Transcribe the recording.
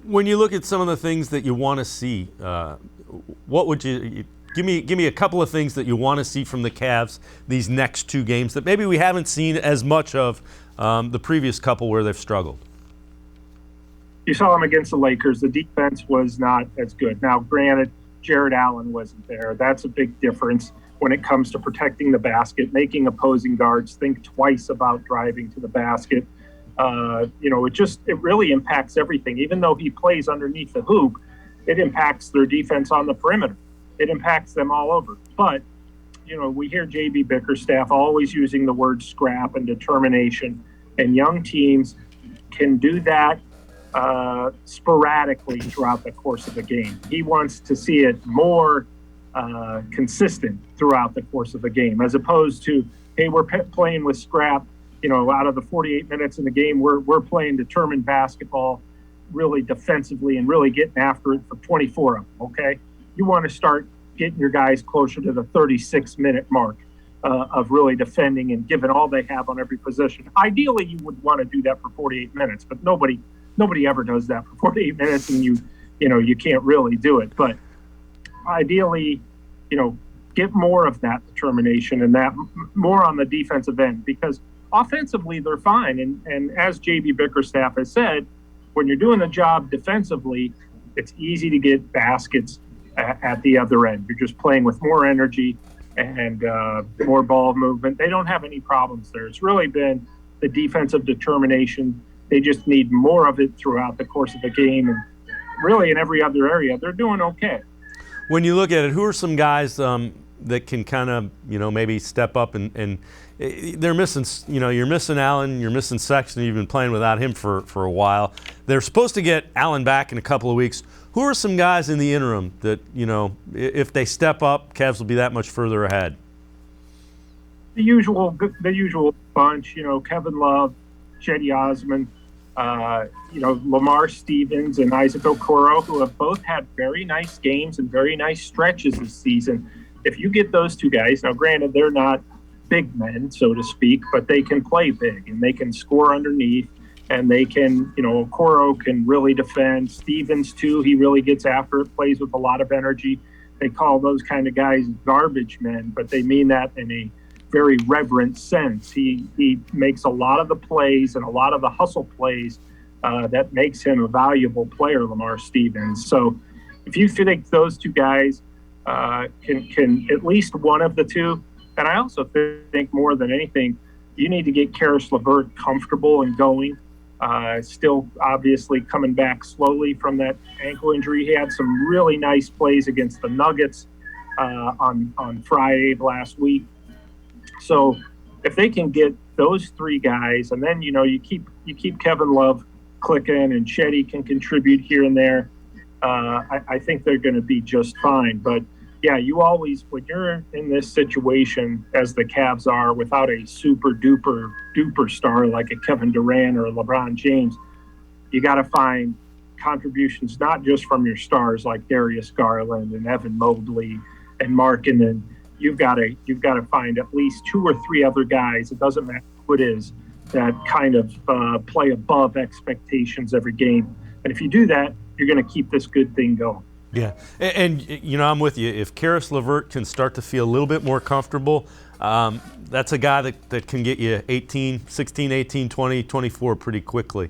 When you look at some of the things that you want to see, what would you give me a couple of things that you want to see from the Cavs these next two games that maybe we haven't seen as much of the previous couple where they've struggled? You saw them against the Lakers. The defense was not as good. Now, granted, Jared Allen wasn't there. That's a big difference when it comes to protecting the basket, making opposing guards think twice about driving to the basket. It really impacts everything. Even though he plays underneath the hoop, it impacts their defense on the perimeter. It impacts them all over. But, we hear J.B. Bickerstaff always using the word scrap and determination, and young teams can do that sporadically throughout the course of the game. He wants to see it more consistent throughout the course of the game, as opposed to, hey, we're playing with scrap. Out of the 48 minutes in the game, we're playing determined basketball, really defensively and really getting after it for 24 of them, okay? You want to start getting your guys closer to the 36-minute mark of really defending and giving all they have on every position. Ideally, you would want to do that for 48 minutes, but nobody ever does that for 48 minutes, and you can't really do it. But ideally, get more of that determination and that more on the defensive end, because offensively, they're fine. And as J.B. Bickerstaff has said, when you're doing the job defensively, it's easy to get baskets at the other end. You're just playing with more energy and more ball movement. They don't have any problems there. It's really been the defensive determination. They just need more of it throughout the course of the game. And really in every other area, they're doing okay. When you look at it, who are some guys that can kind of, maybe step up and they're missing, you're missing Allen, you're missing Sexton, you've been playing without him for a while. They're supposed to get Allen back in a couple of weeks. Who are some guys in the interim that, if they step up, Cavs will be that much further ahead? The usual bunch, Kevin Love, Cedi Osman, Lamar Stevens and Isaac Okoro, who have both had very nice games and very nice stretches this season. If you get those two guys, now granted, they're not big men, so to speak, but they can play big and they can score underneath, and they can, Okoro can really defend. Stevens, too, he really gets after it, plays with a lot of energy. They call those kind of guys garbage men, but they mean that in a very reverent sense. He makes a lot of the plays and a lot of the hustle plays that makes him a valuable player, Lamar Stevens. So if you think those two guys can at least one of the two, and I also think more than anything, you need to get Caris LeVert comfortable and going. Still obviously coming back slowly from that ankle injury. He had some really nice plays against the Nuggets on Friday of last week. So if they can get those three guys, and then you keep Kevin Love clicking, and Cedi can contribute here and there, I think they're going to be just fine. But yeah, you always, when you're in this situation as the Cavs are, without a super duper star like a Kevin Durant or a LeBron James, you got to find contributions not just from your stars like Darius Garland and Evan Mobley and Markkanen. You've got to find at least two or three other guys, it doesn't matter who it is, that kind of play above expectations every game. And if you do that, you're going to keep this good thing going. Yeah, and I'm with you. If Caris LeVert can start to feel a little bit more comfortable, that's a guy that can get you 16, 18, 20, 24 pretty quickly.